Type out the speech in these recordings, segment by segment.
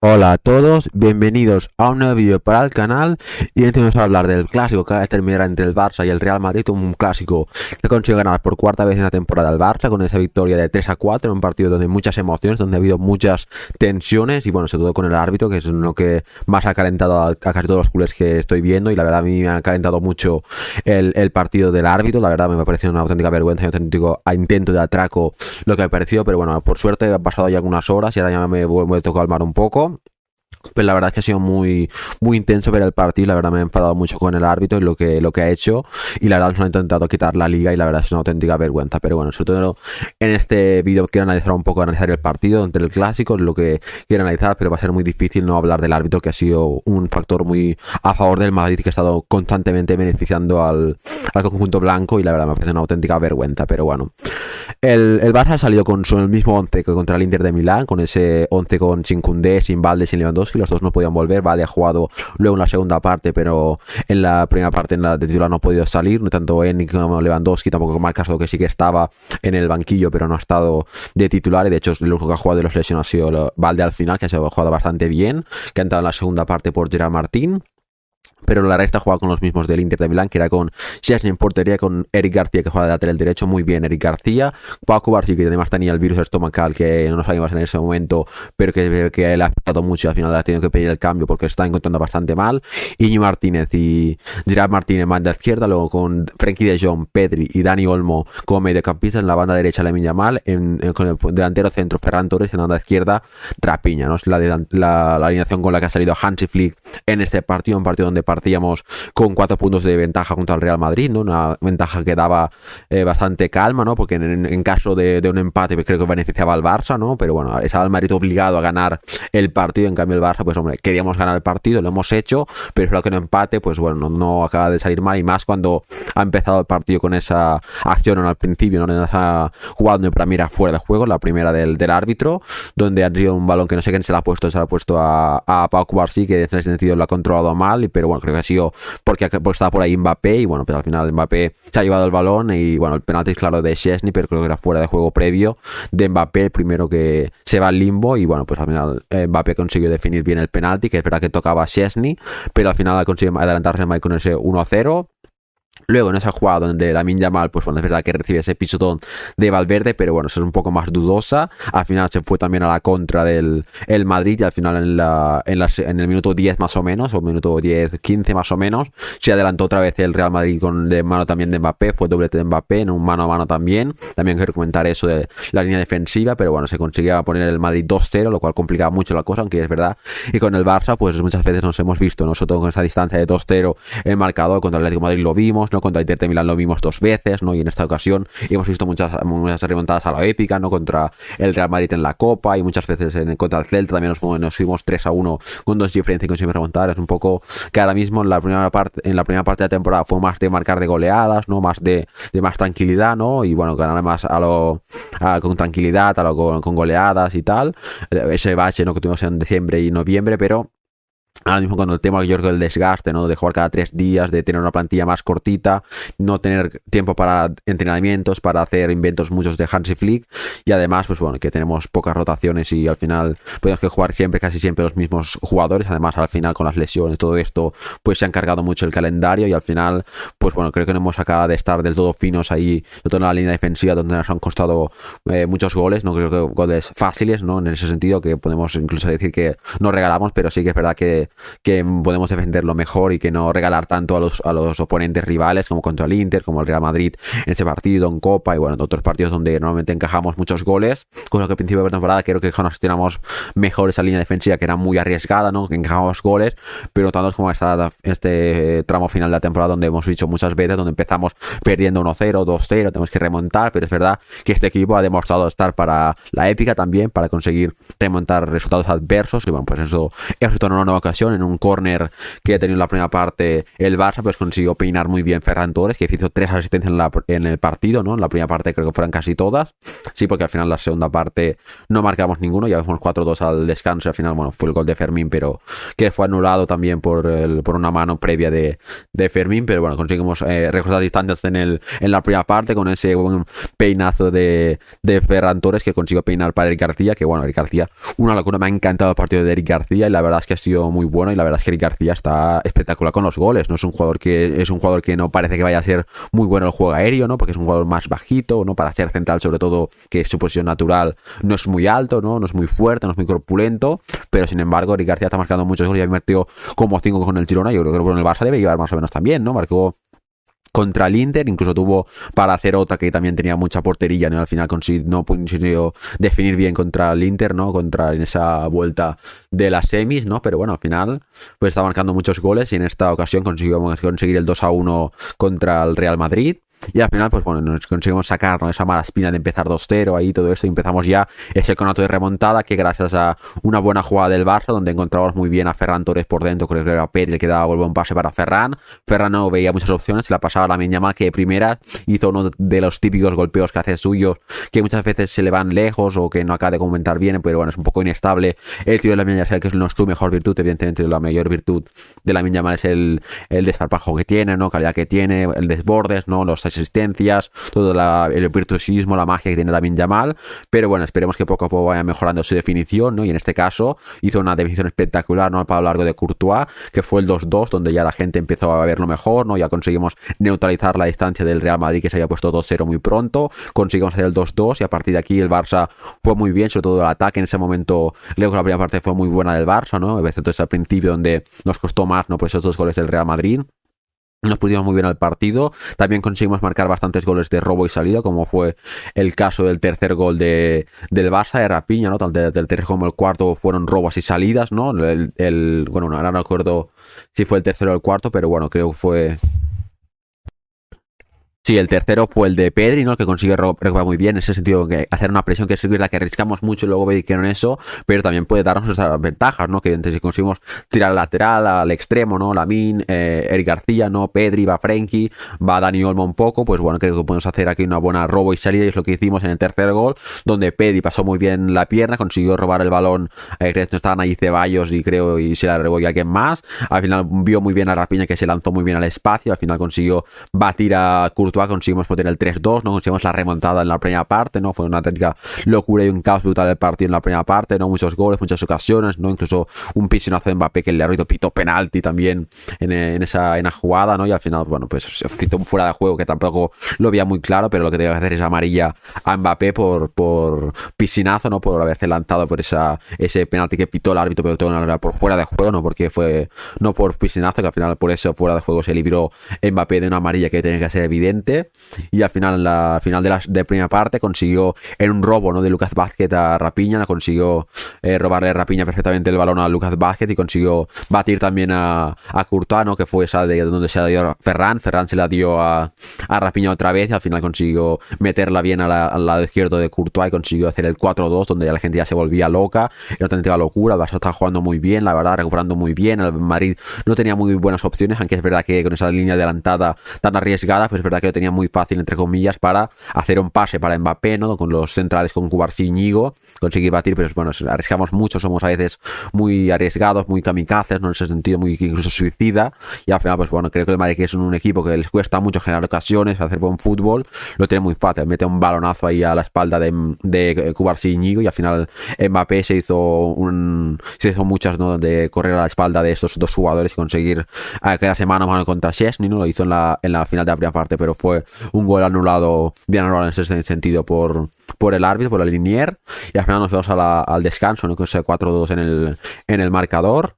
Hola a todos, bienvenidos a un nuevo vídeo para el canal y hoy vamos a hablar del clásico que va a terminar entre el Barça y el Real Madrid, un clásico que consiguió ganar por cuarta vez en la temporada el Barça con esa victoria de 3-4 en un partido donde hay muchas emociones, donde ha habido muchas tensiones y bueno, sobre todo con el árbitro, que es lo que más ha calentado a casi todos los culés que estoy viendo, y la verdad a mí me ha calentado mucho el partido del árbitro. La verdad me ha parecido una auténtica vergüenza y un auténtico intento de atraco lo que me ha parecido, pero bueno, por suerte han pasado ya algunas horas y ahora ya me tocado calmar un poco. Pues la verdad es que ha sido muy intenso ver el partido. La verdad me he enfadado mucho con el árbitro y lo que ha hecho, y la verdad nos han intentado quitar la liga y la verdad es una auténtica vergüenza. Pero bueno, sobre todo en este vídeo quiero analizar el partido entre el clásico, lo que quiero analizar, pero va a ser muy difícil no hablar del árbitro, que ha sido un factor muy a favor del Madrid, que ha estado constantemente beneficiando al conjunto blanco, y la verdad me parece una auténtica vergüenza. Pero bueno, el Barça ha salido con el mismo 11 que contra el Inter de Milán, con ese 11 sin Koundé, sin Valde, sin Lewandowski. Los dos no podían volver. Valde ha jugado luego en la segunda parte, pero en la primera parte, en la de titular, no ha podido salir. No tanto Enric como Lewandowski, tampoco mal caso, que sí que estaba en el banquillo, pero no ha estado de titular. Y de hecho, lo único que ha jugado de los lesionados ha sido Valde al final, que ha jugado bastante bien, que ha entrado en la segunda parte por Gerard Martín. Pero la resta juega con los mismos del Inter de Milán, que era con Szczęsny en portería, con Eric García, que juega de lateral derecho, muy bien Eric García. Pau Cubarsí, que además tenía el virus estomacal, que no lo sabíamos en ese momento, pero que le ha afectado mucho y al final ha tenido que pedir el cambio porque está encontrando bastante mal. Iñigo Martínez y Gerard Martínez en banda izquierda, luego con Frenkie de Jong, Pedri y Dani Olmo como mediocampistas. En la banda derecha Lamine Yamal, con el delantero centro Ferran Torres, en la banda izquierda Rapiña, ¿no? Es la alineación con la que ha salido Hansi Flick en este partido, un partido donde partíamos con 4 puntos de ventaja contra el Real Madrid, ¿no? Una ventaja que daba bastante calma, ¿no? Porque en caso de un empate, pues creo que beneficiaba al Barça, ¿no? Pero bueno, estaba el Madrid obligado a ganar el partido. En cambio el Barça, pues hombre, queríamos ganar el partido, lo hemos hecho, pero es claro que un empate, pues bueno, no acaba de salir mal, y más cuando ha empezado el partido con esa acción, ¿no? Al principio, ¿no? En esa jugada donde para mí era fuera de juego, la primera del árbitro, donde ha sido un balón que no sé quién se la ha puesto a Pau Cubarsí, que en ese sentido lo ha controlado mal, pero bueno, creo que ha sido porque estaba por ahí Mbappé, y bueno, pero al final Mbappé se ha llevado el balón, y bueno, el penalti es claro de Szczęsny, pero creo que era fuera de juego previo de Mbappé, el primero que se va al limbo, y bueno, pues al final Mbappé consiguió definir bien el penalti, que es verdad que tocaba a Szczęsny, pero al final ha conseguido adelantarse con ese 1-0. Luego en esa jugada donde Lamine Yamal, pues bueno, es verdad que recibe ese pisotón de Valverde, pero bueno, eso es un poco más dudosa. Al final se fue también a la contra del el Madrid, y al final en el minuto 10 más o menos, o minuto 10-15 más o menos, se adelantó otra vez el Real Madrid con de mano también de Mbappé. Fue doblete de Mbappé en un mano a mano también. También quiero comentar eso de la línea defensiva, pero bueno, se conseguía poner el Madrid 2-0, lo cual complicaba mucho la cosa, aunque es verdad. Y con el Barça, pues muchas veces nos hemos visto nosotros con esa distancia de 2-0 el marcador. Contra el Atlético de Madrid lo vimos, ¿no? Contra el Inter de Milán lo vimos 2 veces, ¿no? Y en esta ocasión hemos visto muchas remontadas a la épica, ¿no? Contra el Real Madrid en la Copa, y muchas veces contra el Celta también nos fuimos 3-1 con 2 diferencias y conseguimos remontar. Es un poco que ahora mismo en la primera parte de la temporada fue más de marcar de goleadas, ¿no? Más de más tranquilidad, ¿no? Y bueno, ganar más con tranquilidad, con goleadas y tal. Ese bache, ¿no? Que tuvimos en diciembre y noviembre, pero ahora mismo con el tema, yo creo, del desgaste, ¿no? De jugar cada 3 días, de tener una plantilla más cortita, no tener tiempo para entrenamientos, para hacer inventos muchos de Hansi Flick, y además, pues bueno, que tenemos pocas rotaciones y al final podemos que jugar casi siempre los mismos jugadores. Además, al final con las lesiones, todo esto, pues se ha encargado mucho el calendario, y al final, pues bueno, creo que no hemos acabado de estar del todo finos ahí, sobre todo en la línea defensiva, donde nos han costado muchos goles. No creo que goles fáciles, ¿no? En ese sentido, que podemos incluso decir que no regalamos, pero sí que es verdad que podemos defenderlo mejor y que no regalar tanto a los oponentes rivales, como contra el Inter, como el Real Madrid en ese partido, en Copa, y bueno, en otros partidos donde normalmente encajamos muchos goles, cosa que al principio de la temporada creo que nos gestionamos mejor esa línea defensiva, que era muy arriesgada, ¿no? Que encajamos goles, pero tanto como este tramo final de la temporada, donde hemos dicho muchas veces, donde empezamos perdiendo 1-0, 2-0, tenemos que remontar, pero es verdad que este equipo ha demostrado estar para la épica también, para conseguir remontar resultados adversos, y bueno, pues eso es una nueva ocasión. ocasión, en un córner que ha tenido en la primera parte el Barça, pues consiguió peinar muy bien Ferran Torres, que hizo 3 asistencias en el partido, ¿no? En la primera parte creo que fueron casi todas, sí, porque al final en la segunda parte no marcamos ninguno, ya vemos 4-2 al descanso y al final, bueno, fue el gol de Fermín, pero que fue anulado también por una mano previa de Fermín, pero bueno, conseguimos recortar distancias en la primera parte con ese buen peinazo de Ferran Torres que consiguió peinar para Eric García, que bueno, Eric García, una locura, me ha encantado el partido de Eric García y la verdad es que ha sido muy bueno y la verdad es que Eric García está espectacular con los goles, no es un jugador que no parece que vaya a ser muy bueno el juego aéreo, ¿no? Porque es un jugador más bajito, ¿no? Para ser central, sobre todo, que su posición natural no es muy alto, ¿no? No es muy fuerte, no es muy corpulento, pero sin embargo Eric García está marcando muchos goles y ha metido como 5 con el Girona. Yo creo que con el Barça debe llevar más o menos también, ¿no? Marcó contra el Inter, incluso tuvo para hacer otra que también tenía mucha portería, ¿no? Al final no consiguió definir bien contra el Inter, ¿no? En esa vuelta de las semis, ¿no? Pero bueno, al final pues está marcando muchos goles y en esta ocasión consiguió conseguir el 2-1 contra el Real Madrid. Y al final, pues bueno, nos conseguimos sacar, ¿no? Esa mala espina de empezar 2-0 ahí, todo eso, y empezamos ya ese conato de remontada que gracias a una buena jugada del Barça, donde encontramos muy bien a Ferran Torres por dentro, creo que era Pedri el que daba un pase para Ferran. Ferran no veía muchas opciones, se la pasaba a Lamine Yamal, que de primera hizo uno de los típicos golpeos que hace suyos, que muchas veces se le van lejos o que no acaba de comentar bien, pero bueno, es un poco inestable el tiro de Lamine Yamal, que no es su mejor virtud, evidentemente la mayor virtud de Lamine Yamal es el desparpajo que tiene, ¿no? Calidad que tiene, el desbordes, ¿no? Los asistencias, todo el virtuosismo, la magia que tiene Lamine Yamal, pero bueno, esperemos que poco a poco vaya mejorando su definición, ¿no? Y en este caso hizo una definición espectacular, ¿no? Al palo largo de Courtois, que fue el 2-2, donde ya la gente empezó a verlo mejor, ¿no? Ya conseguimos neutralizar la distancia del Real Madrid, que se había puesto 2-0 muy pronto, conseguimos hacer el 2-2 y a partir de aquí el Barça fue muy bien, sobre todo el ataque en ese momento, luego la primera parte fue muy buena del Barça, ¿no? Entonces al principio donde nos costó más, ¿no? Por esos 2 goles del Real Madrid. Nos pusimos muy bien al partido. También conseguimos marcar bastantes goles de robo y salida, como fue el caso del tercer gol del Barça, de Rapiña, ¿no? Tanto del tercero como el cuarto fueron robos y salidas, ¿no? Bueno, ahora no recuerdo si fue el tercero o el cuarto, pero bueno, creo que fue... Sí, el tercero fue el de Pedri, ¿no? Que consigue recuperar muy bien, en ese sentido, que hacer una presión que es verdad que arriscamos mucho y luego veían eso, pero también puede darnos esas ventajas, ¿no? Que si conseguimos tirar al lateral, al extremo, ¿no? Lamine, Eric García, ¿no? Pedri, va Frenkie, va Dani Olmo un poco, pues bueno, creo que podemos hacer aquí una buena robo y salida y es lo que hicimos en el tercer gol, donde Pedri pasó muy bien la pierna, consiguió robar el balón, creo que estaban ahí Ceballos y se la robó y alguien más, al final vio muy bien a Rapiña que se lanzó muy bien al espacio, al final consiguió batir a Courtois, conseguimos poner el 3-2, no conseguimos la remontada en la primera parte, no fue una auténtica locura y un caos brutal el partido en la primera parte, no muchos goles, muchas ocasiones, no incluso un piscinazo de Mbappé que el árbitro pitó penalti también en esa jugada, no, y al final bueno, pues se pitó un fuera de juego que tampoco lo veía muy claro, pero lo que debe hacer es amarilla a Mbappé por piscinazo, no, por haberse lanzado por ese penalti que pitó el árbitro, pero todo por fuera de juego, no porque fue no por piscinazo, que al final por eso fuera de juego se libró Mbappé de una amarilla que tenía que ser evidente. Y al final, en la final de primera parte, consiguió en un robo, ¿no? De Lucas Vázquez a Rapiña, consiguió robarle a Rapiña perfectamente el balón a Lucas Vázquez y consiguió batir también a Courtois, ¿no? Que fue esa de donde se la dio a Ferran se la dio a Rapiña otra vez y al final consiguió meterla bien al lado izquierdo de Courtois y consiguió hacer el 4-2, donde ya la gente ya se volvía loca, era una auténtica locura. El Barça estaba jugando muy bien, la verdad, recuperando muy bien. El Madrid no tenía muy buenas opciones, aunque es verdad que con esa línea adelantada tan arriesgada, pues es verdad que lo tenía muy fácil, entre comillas, para hacer un pase para Mbappé, ¿no? Con los centrales, con Cubarsí y Ñigo, conseguir batir, pero bueno, arriesgamos mucho, somos a veces muy arriesgados, muy kamikazes, ¿no? En ese sentido, muy incluso suicida, y al final, pues bueno, creo que el Madrid, que es un equipo que les cuesta mucho generar ocasiones, hacer buen fútbol, lo tiene muy fácil, mete un balonazo ahí a la espalda de Cubarsí y Ñigo, y al final Mbappé se hizo muchas, ¿no? De correr a la espalda de estos dos jugadores y conseguir quedarse mano a mano contra Szczęsny, ¿no? Lo hizo en la final de la primera parte, pero fue un gol anulado, bien anulado en ese sentido por el árbitro, por el linier, y al final nos vamos al descanso, ¿no? Con ese 4-2 en el marcador.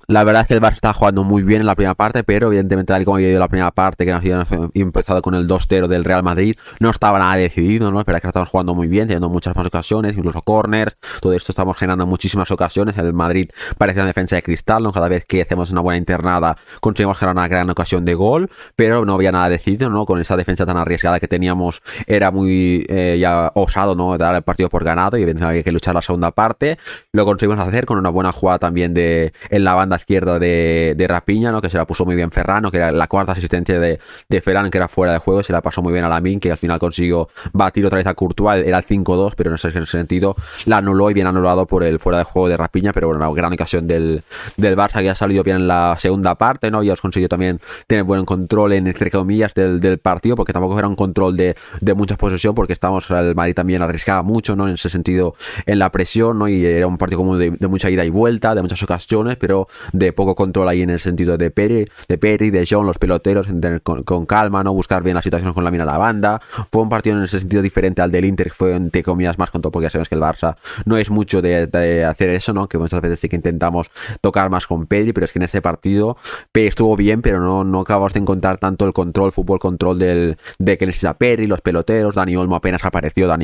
La verdad es que el Barça estaba jugando muy bien en la primera parte, pero evidentemente tal y como había ido la primera parte, que nos habían empezado con el 2-0 del Real Madrid, no estaba nada decidido, ¿no? Es verdad que estábamos jugando muy bien, teniendo muchas más ocasiones, incluso corners, todo esto estamos generando muchísimas ocasiones. El Madrid parecía una defensa de cristal, ¿no? Cada vez que hacemos una buena internada conseguimos generar una gran ocasión de gol, pero no había nada decidido, ¿no? Con esa defensa tan arriesgada que teníamos, era muy ya osado, ¿no? Dar el partido por ganado y evidentemente había que luchar la segunda parte. Lo conseguimos hacer con una buena jugada también en la banda banda izquierda de Rapiña, ¿no? Que se la puso muy bien Ferran, ¿no? Que era la cuarta asistencia de Ferran, que era fuera de juego, se la pasó muy bien a Lamine, que al final consiguió batir otra vez a Courtois, era el 5-2, pero en ese sentido la anuló y bien anulado por el fuera de juego de Rapiña, pero bueno, una gran ocasión del Barça, que ha salido bien en la segunda parte, ¿no? Y has conseguido también tener buen control entre comillas del partido, porque tampoco era un control de mucha posesión, porque el Madrid también arriesgaba mucho, ¿no? En ese sentido, en la presión, ¿no? Y era un partido como de mucha ida y vuelta, de muchas ocasiones, pero de poco control ahí en el sentido de Pedri, de John, los peloteros, en tener con calma, ¿no? Buscar bien las situaciones con Lamine a la banda. Fue un partido en ese sentido diferente al del Inter, que fue entre comillas más control, porque ya sabemos que el Barça no es mucho de hacer eso, ¿no? Que muchas veces sí que intentamos tocar más con Pedri, pero es que en este partido Pedri estuvo bien, pero no acabamos de encontrar tanto el fútbol control de que necesita Pedri, los peloteros. Dani Olmo apenas apareció, la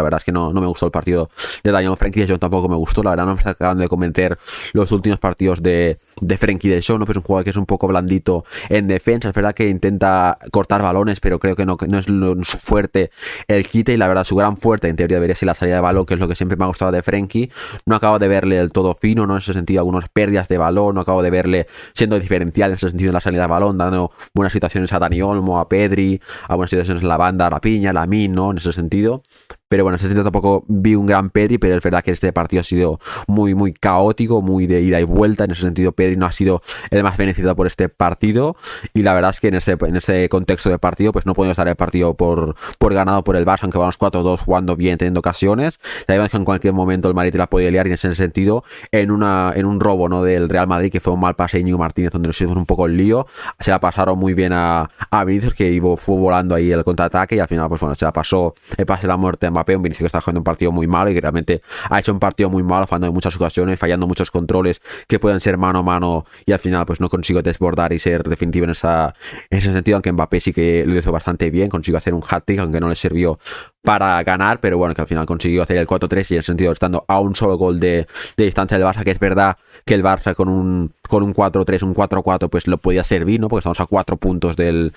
verdad es que no me gustó el partido de Dani Olmo. Frenkie de Jong tampoco me gustó, la verdad no me está acabando de convencer los últimos partidos de Frenkie de Jong, ¿no? Pues un jugador que es un poco blandito en defensa, es verdad que intenta cortar balones, pero creo que no es su fuerte el quite, y la verdad su gran fuerte en teoría debería ser la salida de balón, que es lo que siempre me ha gustado de Frenkie. No acabo de verle del todo fino, ¿no? En ese sentido, algunas pérdidas de balón, no acabo de verle siendo diferencial en ese sentido en la salida de balón, dando buenas situaciones a Dani Olmo, a Pedri, a buenas situaciones en la banda, a Rapiña, a Lamine, ¿no? En ese sentido. Pero bueno, en ese sentido tampoco vi un gran Pedri, pero es verdad que este partido ha sido muy, muy caótico, muy de ida y vuelta. En ese sentido, Pedri no ha sido el más beneficiado por este partido. Y la verdad es que en este contexto de partido, pues no podemos dar el partido por ganado por el Barça, aunque vamos 4-2 jugando bien, teniendo ocasiones. Sabemos que en cualquier momento el Madrid la podía liar, y en ese sentido, en un robo, ¿no? Del Real Madrid, que fue un mal pase de Íñigo Martínez, donde nos hicimos un poco el lío. Se la pasaron muy bien a Vinicius, que fue volando ahí el contraataque, y al final, pues bueno, se la pasó el pase de la muerte a Mbappé, un Vinicius que está jugando un partido muy malo y que realmente ha hecho un partido muy malo, fallando en muchas ocasiones, fallando muchos controles que pueden ser mano a mano, y al final pues no consigo desbordar y ser definitivo en ese sentido, aunque Mbappé sí que lo hizo bastante bien, consiguió hacer un hat-trick, aunque no le sirvió para ganar, pero bueno, que al final consiguió hacer el 4-3, y en el sentido estando a un solo gol de distancia del Barça, que es verdad que el Barça con un 4-3, un 4-4, pues lo podía servir, ¿no? Porque estamos a 4 puntos del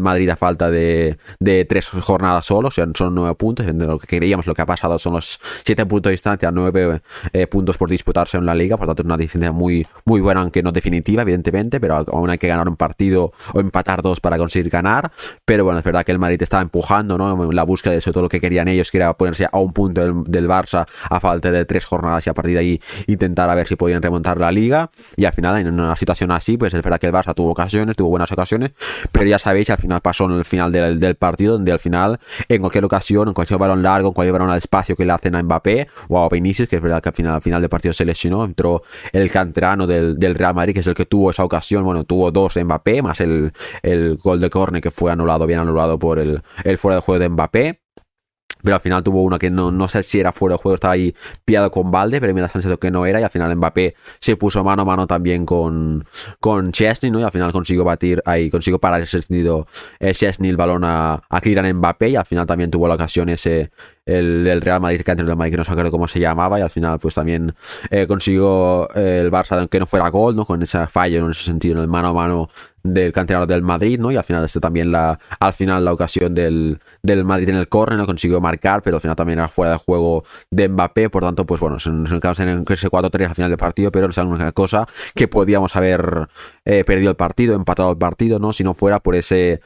Madrid a falta de 3 jornadas solo, o sea, son 9 puntos, de lo que creíamos, lo que ha pasado son los 7 puntos de distancia, 9 puntos por disputarse en la Liga, por tanto es una distancia muy, muy buena, aunque no definitiva, evidentemente, pero aún hay que ganar un partido o empatar 2 para conseguir ganar. Pero bueno, es verdad que el Madrid estaba empujando, ¿no? En la búsqueda de sobre todo lo que querían ellos, que era ponerse a un punto del Barça a falta de 3 jornadas, y a partir de ahí intentar a ver si podían remontar la Liga. Y al final, en una situación así, pues es verdad que el Barça tuvo buenas ocasiones, pero ya sabéis, al final pasó en el final del partido, donde al final, en cualquier ocasión, en cualquier balón largo, en cualquier balón al espacio que le hacen a Mbappé o a Vinicius, que es verdad que al final del partido se lesionó, entró el canterano del Real Madrid, que es el que tuvo esa ocasión, bueno, tuvo 2 Mbappé, más el gol de córner que fue bien anulado por el fuera de juego de Mbappé. Pero al final tuvo una que no sé si era fuera de juego, estaba ahí pillado con Balde, pero me da la sensación que no era, y al final Mbappé se puso mano a mano también con Chesney, ¿no? Y al final consiguió parar ese sentido Chesney el balón a Kylian Mbappé, y al final también tuvo la ocasión el Real Madrid, que antes del Madrid, que no se acuerdo cómo se llamaba, y al final pues también consiguió el Barça que no fuera gol, ¿no? Con ese fallo, ¿no? En ese sentido, en el mano a mano del canterano del Madrid, ¿no? Y al final también la ocasión del Madrid en el córner, ¿no? Consiguió marcar, pero al final también era fuera de juego de Mbappé, por tanto, pues bueno, nos quedamos en ese 4-3 al final del partido, pero es una cosa que podíamos haber perdido el partido, empatado el partido, ¿no? Si no fuera por ese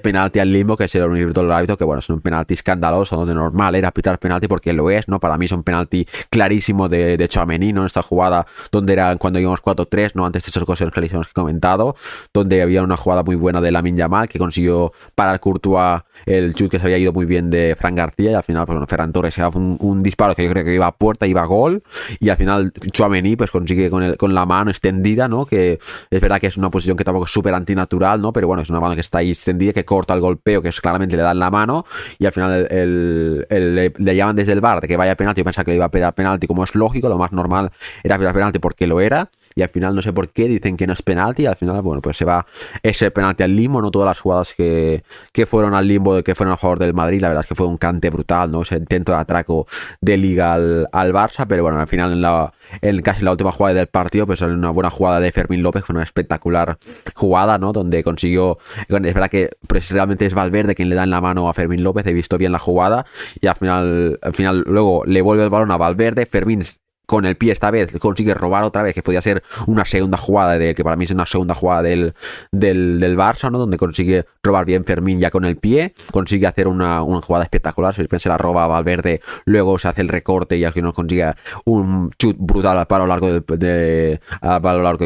penalti al limbo que se lo invitó el árbitro, que bueno, es un penalti escandaloso, donde normal era pitar penalti, porque lo es, ¿no? Para mí es un penalti clarísimo de Tchouaméni, ¿no? En esta jugada donde era cuando íbamos 4-3, ¿no? Antes de esas ocasiones clarísimas que he comentado, donde había una jugada muy buena de Lamine Yamal, que consiguió parar Courtois el chut que se había ido muy bien de Fran García, y al final pues bueno, Ferran Torres se da un disparo que yo creo que iba a puerta, iba a gol, y al final Tchouaméni pues consigue con la mano extendida, ¿no? Que es verdad que es una posición que tampoco es súper antinatural, ¿no? Pero bueno, es una mano que está ahí extendida, que corta el golpeo, que es claramente le dan la mano, y al final le llaman desde el VAR de que vaya penalti. Yo pensaba que le iba a pegar penalti, como es lógico, lo más normal era pegar penalti porque lo era, y al final no sé por qué dicen que no es penalti, y al final bueno, pues se va ese penalti al limbo, ¿no? Todas las jugadas que fueron al limbo, que fueron a favor del Madrid, la verdad es que fue un cante brutal, ¿no? Ese intento de atraco de Liga al Barça, pero bueno, al final en casi la última jugada del partido, pues una buena jugada de Fermín López, fue una espectacular jugada, ¿no? Donde consiguió, es verdad que pues, realmente es Valverde quien le da en la mano a Fermín López, he visto bien la jugada, y al final luego le vuelve el balón a Valverde, Fermín con el pie esta vez consigue robar otra vez, que podía ser una segunda jugada, que para mí es una segunda jugada del Barça, ¿no? Donde consigue robar bien Fermín ya con el pie, consigue hacer una jugada espectacular, se la roba a Valverde, luego se hace el recorte y al final consigue un chut brutal al palo largo de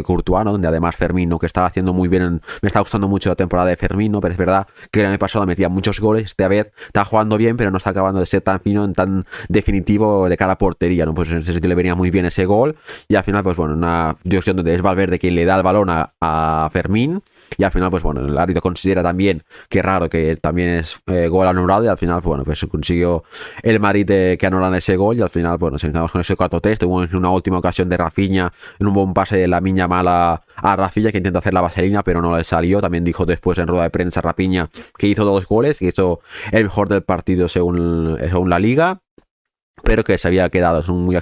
Courtois, ¿no? Donde además Fermín, ¿no? Que estaba haciendo muy bien, me está gustando mucho la temporada de Fermín, ¿no? Pero es verdad que el año pasado metía muchos goles, esta vez está jugando bien, pero no está acabando de ser tan fino, tan definitivo de cara a portería, ¿no? Pues en ese sentido le venía muy bien ese gol y al final pues bueno, una dirección donde es Valverde quien le da el balón a Fermín y al final pues bueno, el árbitro considera también que raro que también es gol anulado y al final bueno, pues consiguió el Madrid que anulan ese gol y al final bueno, se quedamos con ese 4-3, tuvo una última ocasión de Rafinha en un buen pase de Lamine Yamal a Rafinha que intenta hacer la vaselina pero no le salió, también dijo después en rueda de prensa Rafinha que hizo 2 goles, que hizo el mejor del partido según la liga, pero que se había quedado, es muy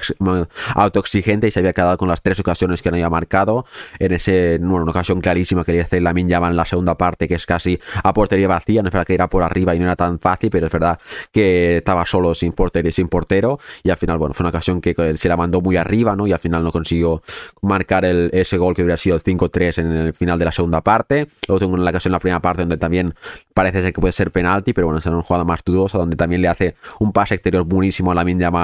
autoexigente y se había quedado con las 3 ocasiones que no había marcado una ocasión clarísima que le hace Lamine Yamal en la segunda parte, que es casi a portería vacía, no es verdad que era por arriba y no era tan fácil, pero es verdad que estaba solo sin portero y al final, bueno, fue una ocasión que se la mandó muy arriba, ¿no? Y al final no consiguió marcar ese gol que hubiera sido el 5-3 en el final de la segunda parte. Luego tengo una ocasión en la primera parte donde también parece ser que puede ser penalti, pero bueno, es una jugada más dudosa donde también le hace un pase exterior buenísimo a Lamine Yamal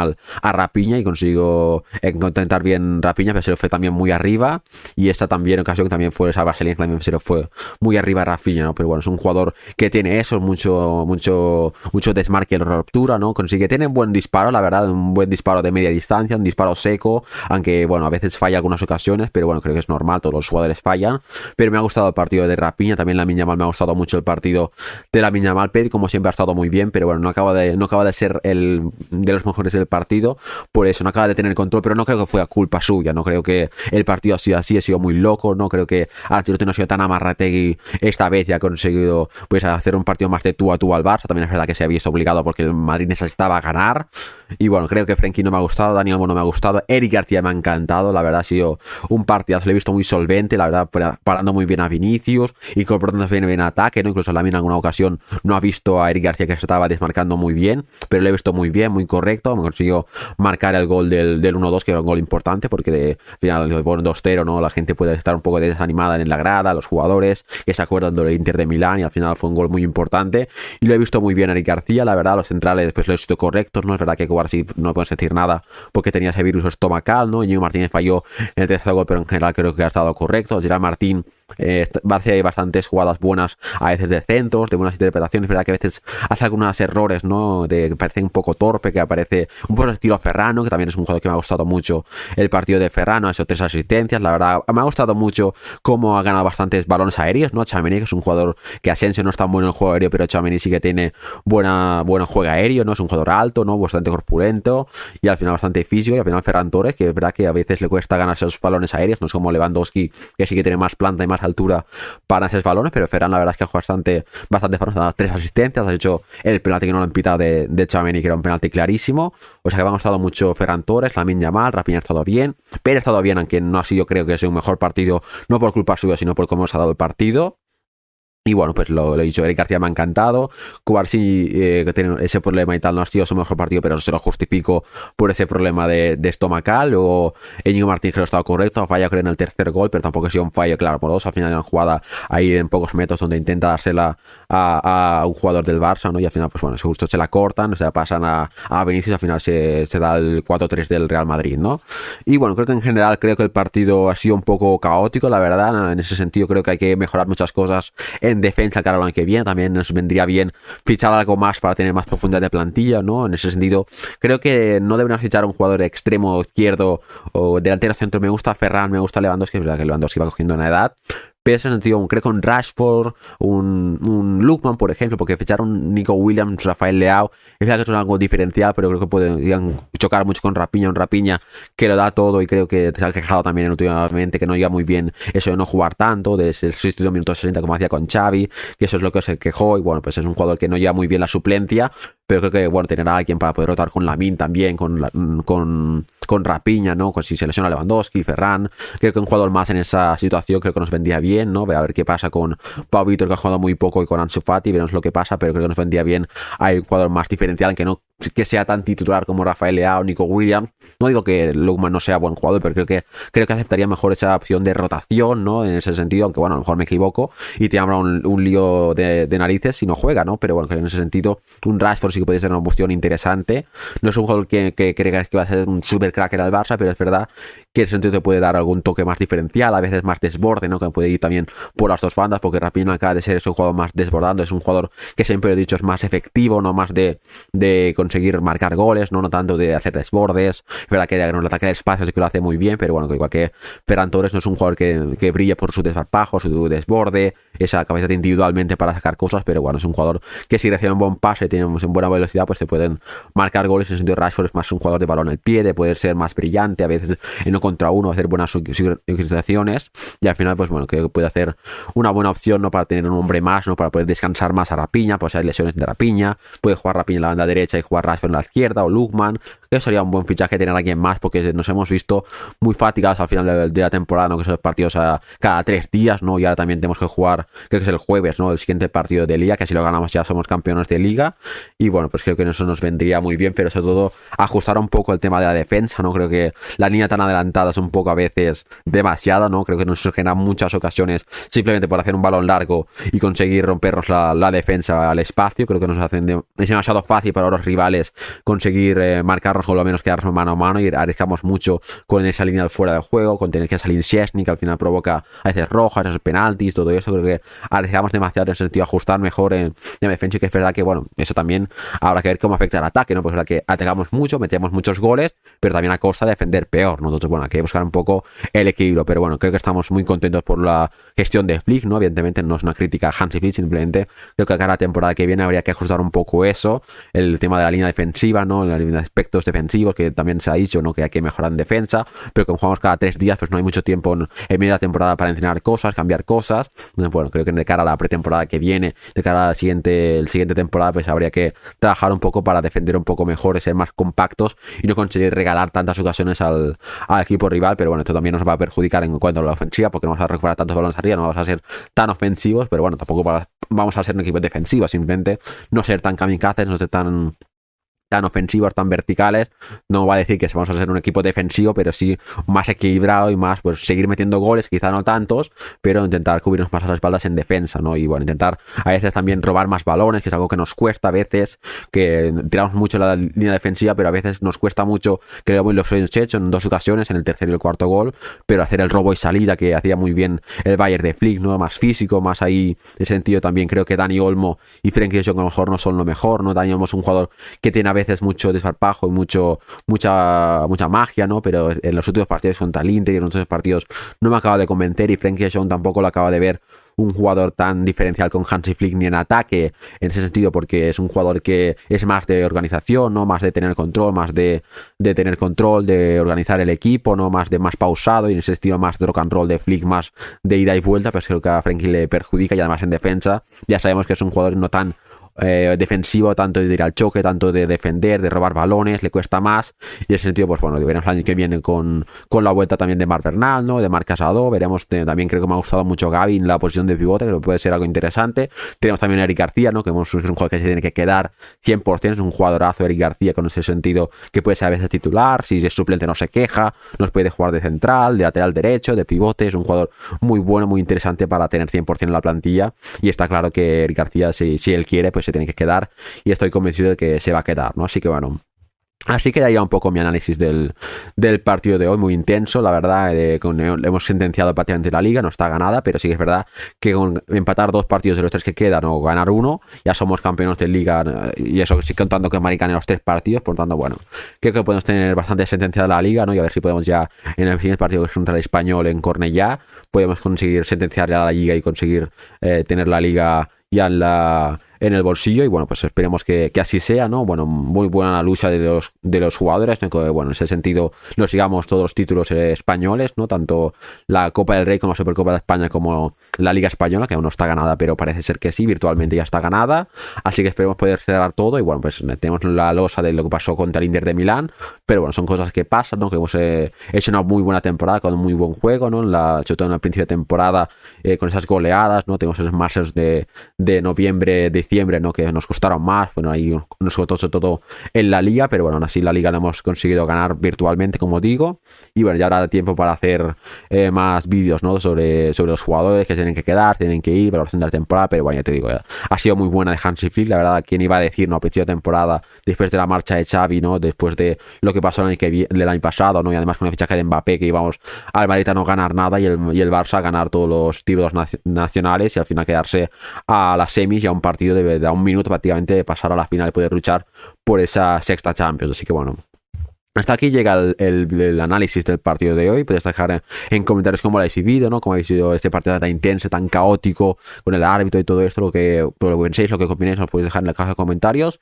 a Rafinha y consiguió contentar bien Rafinha, pero se lo fue también muy arriba y esta también ocasión que también fue esa vaselina que también se lo fue muy arriba a Rafinha, ¿no? Pero bueno, es un jugador que tiene eso, mucho desmarque y ruptura, ¿no? Tiene un buen disparo, la verdad, un buen disparo de media distancia, un disparo seco, aunque bueno, a veces falla algunas ocasiones, pero bueno, creo que es normal, todos los jugadores fallan, pero me ha gustado el partido de Rafinha, también Lamine Yamal me ha gustado mucho el partido de Lamine Yamal, Pedri como siempre ha estado muy bien, pero bueno, no acaba de ser el de los mejores del partido, por eso no acaba de tener control, pero no creo que fue a culpa suya, no creo que el partido ha sido así, ha sido muy loco, no creo que Ancelotti no ha sido tan amarrategui esta vez y ha conseguido pues hacer un partido más de tú a tú al Barça, también es verdad que se había visto obligado porque el Madrid necesitaba ganar, y bueno, creo que Frenkie no me ha gustado, Dani Olmo no me ha gustado, Eric García me ha encantado, la verdad ha sido un partidazo, lo he visto muy solvente, la verdad parando muy bien a Vinicius y incorporando bien en ataque, ¿no? Incluso también en alguna ocasión no ha visto a Eric García que se estaba desmarcando muy bien, pero lo he visto muy bien, muy correcto, me consiguió marcar el gol del 1-2, que era un gol importante porque al final el 2-0, ¿no? La gente puede estar un poco desanimada en la grada, los jugadores que se acuerdan del Inter de Milán y al final fue un gol muy importante y lo he visto muy bien a Eric García, la verdad, los centrales pues lo he visto correctos, no es verdad que Cubarsí no puedes decir nada porque tenía ese virus estomacal, ¿no? Íñigo Martínez falló en el tercer gol, pero en general creo que ha estado correcto. Gerard Martín hace bastantes jugadas buenas a veces de centros, de buenas interpretaciones, es verdad que a veces hace algunos errores, ¿no? Que parece un poco torpe, que aparece un poco estilo Ferran, que también es un jugador que me ha gustado mucho el partido de Ferran, ha hecho 3 asistencias, la verdad me ha gustado mucho cómo ha ganado bastantes balones aéreos, ¿no? Tchouaméni, que es un jugador que Asensio no es tan bueno en el juego aéreo, pero Tchouaméni sí que tiene buena juego aéreo, ¿no? Es un jugador alto, ¿no? Bastante corpulento y al final bastante físico, y al final Ferran Torres, que es verdad que a veces le cuesta ganar esos balones aéreos, no es como Lewandowski, que sí que tiene más planta y más altura para esos balones, pero Ferran la verdad es que ha jugado bastante balones, ha dado 3 asistencias, ha hecho el penalti que no lo han pitado de Tchouaméni, que era un penalti clarísimo, o sea que me ha gustado mucho Ferran Torres, Lamine Yamal, Rafinha ha estado bien, Pérez ha estado bien, aunque no ha sido, creo que es un mejor partido, no por culpa suya, sino por cómo se ha dado el partido. Y bueno, pues lo he dicho, Eric García me ha encantado. Cubarsí, que tiene ese problema y tal, no ha sido su mejor partido, pero se lo justifico por ese problema de estomacal. Luego, Íñigo Martínez, que lo ha estado correcto, falla creo en el tercer gol, pero tampoco ha sido un fallo claro por dos. Al final, una jugada ahí en pocos metros donde intenta dársela a un jugador del Barça, ¿no? Y al final, pues bueno, justo se la cortan, se la pasan a Vinicius, al final se da el 4-3 del Real Madrid, ¿no? Y bueno, creo que en general, creo que el partido ha sido un poco caótico, la verdad. En ese sentido, creo que hay que mejorar muchas cosas en defensa cara al año que viene. También nos vendría bien fichar algo más para tener más profundidad de plantilla, ¿no? En ese sentido, creo que no deberíamos fichar a un jugador extremo izquierdo o delantero centro. Me gusta Ferran, me gusta Lewandowski, es verdad que Lewandowski va cogiendo una edad, pero en ese sentido, creo que un Rashford, un Lookman, por ejemplo, porque ficharon Nico Williams, Rafael Leao, es verdad que es algo diferencial, pero creo que podrían chocar mucho con Rafinha, un Rafinha que lo da todo y creo que se ha quejado también últimamente que no llega muy bien eso de no jugar tanto, de ser sustituido minutos 60 como hacía con Xavi, que eso es lo que se quejó, y bueno, pues es un jugador que no lleva muy bien la suplencia, pero creo que, bueno, tener a alguien para poder rotar con Lamine también, con Rafinha, ¿no? Si se lesiona Lewandowski, Ferran, creo que un jugador más en esa situación creo que nos vendría bien, ¿no? A ver qué pasa con Pau Vítor, que ha jugado muy poco, y con Ansu Fati, veremos lo que pasa, pero creo que nos vendría bien. Hay un jugador más diferencial, que no que sea tan titular como Rafael Leao o Nico Williams. No digo que Lookman no sea buen jugador, pero creo que aceptaría mejor esa opción de rotación, ¿no? En ese sentido, aunque bueno, a lo mejor me equivoco y te habrá un lío de narices si no juega, ¿no? Pero bueno, que en ese sentido, un Rashford sí que puede ser una opción interesante. No es un jugador que creas que va a ser un super crack en el Barça, pero es verdad que en ese sentido te puede dar algún toque más diferencial, a veces más desborde, ¿no? Que puede ir también por las dos bandas, porque Raphinha acaba de ser un jugador más desbordando, es un jugador que siempre he dicho es más efectivo, no más de conseguir marcar goles, no tanto de hacer desbordes. Es verdad que en el ataque de espacio sí que lo hace muy bien, pero bueno, que igual que Ferran Torres no es un jugador que brille por su desparpajo, su desborde, esa capacidad individualmente para sacar cosas, pero bueno, es un jugador que si recibe un buen pase, tiene en buena velocidad, pues se pueden marcar goles. En el sentido de Rashford es más un jugador de balón al pie, de poder ser más brillante, a veces en uno contra uno, hacer buenas sincronizaciones, y al final, pues bueno, que puede hacer una buena opción, ¿no? Para tener un hombre más, ¿no? Para poder descansar más a Raphinha, pues hay lesiones de Raphinha, puede jugar Raphinha en la banda derecha y jugar Rashford en la izquierda, o Lookman, que sería un buen fichaje tener a alguien más, porque nos hemos visto muy fatigados al final de la temporada, ¿no? Que son partidos cada 3 días, ¿no? Y ahora también tenemos que jugar, creo que es el jueves, ¿no? El siguiente partido de Liga, que si lo ganamos ya somos campeones de Liga, y bueno, pues creo que eso nos vendría muy bien, pero sobre todo ajustar un poco el tema de la defensa, ¿no? Creo que la línea tan adelantada es un poco a veces demasiado, ¿no? Creo que nos genera muchas ocasiones simplemente por hacer un balón largo y conseguir rompernos la defensa al espacio. Creo que nos es demasiado fácil para los rivales conseguir marcarnos, o lo menos quedarnos mano a mano, y arriesgamos mucho con esa línea fuera del juego, con tener que salir Szczęsny, que al final provoca a veces rojas, esos penaltis, todo eso. Creo que arriesgamos demasiado en el sentido de ajustar mejor en defensa, y que es verdad que bueno, eso también habrá que ver cómo afecta al ataque, ¿no? Porque es verdad que atacamos mucho, metemos muchos goles, pero también a costa de defender peor, ¿no? Entonces bueno, hay que buscar un poco el equilibrio, pero bueno, creo que estamos muy contentos por la gestión de Flick, ¿no? Evidentemente no es una crítica a Hansi Flick, simplemente creo que cada temporada que viene habría que ajustar un poco eso, el tema de la línea defensiva, ¿no? La línea de aspectos defensivos, que también se ha dicho, ¿no? Que hay que mejorar en defensa, pero como jugamos cada 3 días, pues no hay mucho tiempo en medio de la temporada para entrenar cosas, cambiar cosas. Entonces bueno, creo que de cara a la pretemporada que viene, de cara a la siguiente temporada, pues habría que trabajar un poco para defender un poco mejor, ser más compactos y no conseguir regalar tantas ocasiones al equipo rival. Pero bueno, esto también nos va a perjudicar en cuanto a la ofensiva, porque no vamos a recuperar tantos balones arriba, no vamos a ser tan ofensivos, pero bueno, tampoco vamos a ser un equipo defensivo, simplemente no ser tan kamikazes, no ser tan ofensivos, tan verticales. No va a decir que vamos a ser un equipo defensivo, pero sí más equilibrado y más, pues seguir metiendo goles, quizá no tantos, pero intentar cubrirnos más a las espaldas en defensa, ¿no? Y bueno, intentar a veces también robar más balones, que es algo que nos cuesta a veces, que tiramos mucho la línea defensiva, pero a veces nos cuesta mucho, creo que lo hemos hecho en 2 ocasiones, en el tercer y el cuarto gol, pero hacer el robo y salida que hacía muy bien el Bayern de Flick, ¿no? Más físico, más ahí, en ese sentido también creo que Dani Olmo y Frenkie de Jong a lo mejor no son lo mejor, ¿no? Dani Olmo es un jugador que tiene a veces mucho desparpajo y mucha magia, ¿no? Pero en los últimos partidos contra el Inter y en los últimos partidos no me acaba de convencer, y Frenkie de Jong tampoco lo acaba de ver un jugador tan diferencial con Hansi Flick ni en ataque, en ese sentido, porque es un jugador que es más de organización, ¿no? Más de tener control, más de tener control, de organizar el equipo, ¿no? Más pausado, y en ese sentido más de rock and roll de Flick, más de ida y vuelta, pues creo que a Frenkie le perjudica, y además en defensa ya sabemos que es un jugador no tan defensivo, tanto de ir al choque, tanto de defender, de robar balones, le cuesta más, y en ese sentido, pues bueno, veremos el año que viene con la vuelta también de Marc Bernal, ¿no? De Marc Casado, veremos, también creo que me ha gustado mucho Gavi en la posición de pivote, creo que puede ser algo interesante. Tenemos también a Eric García, ¿no? Que es un jugador que se tiene que quedar 100%, es un jugadorazo Eric García, con ese sentido que puede ser a veces titular, si es suplente no se queja, nos puede jugar de central, de lateral derecho, de pivote, es un jugador muy bueno, muy interesante para tener 100% en la plantilla, y está claro que Eric García, si él quiere, pues se tiene que quedar, y estoy convencido de que se va a quedar, ¿no? Así que bueno, así quedaría un poco mi análisis del partido de hoy, muy intenso, la verdad. Hemos sentenciado prácticamente la liga, no está ganada, pero sí que es verdad que con empatar 2 partidos de los 3 que quedan o ganar uno, ya somos campeones de liga, y eso sí contando que Mari gane los 3 partidos. Por tanto, bueno, creo que podemos tener bastante sentenciada la liga, ¿no? Y a ver si podemos ya en el siguiente partido contra el Español en Cornellá, podemos conseguir sentenciar ya la liga y conseguir tener la liga ya en el bolsillo, y bueno, pues esperemos que así sea, ¿no? Bueno, muy buena la lucha de los jugadores, ¿no? Que bueno, en ese sentido nos sigamos todos los títulos españoles, ¿no? Tanto la Copa del Rey como la Supercopa de España como la Liga Española, que aún no está ganada, pero parece ser que sí, virtualmente ya está ganada, así que esperemos poder cerrar todo. Y bueno, pues tenemos la losa de lo que pasó contra el Inter de Milán, pero bueno, son cosas que pasan, ¿no? Que hemos hecho una muy buena temporada con un muy buen juego, ¿no? Sobre todo en el principio de temporada, con esas goleadas, ¿no? Tenemos esos marcos de noviembre, diciembre, diciembre, ¿no? Que nos costaron más, bueno, ahí nos costó sobre todo en la liga, pero bueno, aún así la liga la hemos conseguido ganar virtualmente, como digo, y bueno, ya habrá tiempo para hacer más vídeos, ¿no? Sobre los jugadores que tienen que quedar, tienen que ir, valoración de la temporada, pero bueno, ya te digo, ha sido muy buena de Hansi Flick, la verdad, quién iba a decir, ¿no? A principio de temporada, después de la marcha de Xavi, ¿no? Después de lo que pasó el año pasado, ¿no? Y además con el fichaje de Mbappé, que íbamos al Madrid a no ganar nada y el Barça a ganar todos los títulos nacionales y al final quedarse a las semis y a un partido de a un minuto prácticamente de pasar a la final y poder luchar por esa sexta Champions. Así que bueno, hasta aquí llega el análisis del partido de hoy. Podéis dejar en comentarios cómo lo habéis vivido, ¿no? Cómo habéis vivido este partido tan intenso, tan caótico, con el árbitro y todo esto, lo que penséis, lo que opinéis, lo podéis dejar en la caja de comentarios.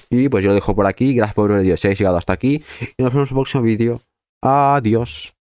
Y pues yo lo dejo por aquí. Gracias por ver el vídeo si habéis llegado hasta aquí. Y nos vemos en el próximo vídeo. Adiós.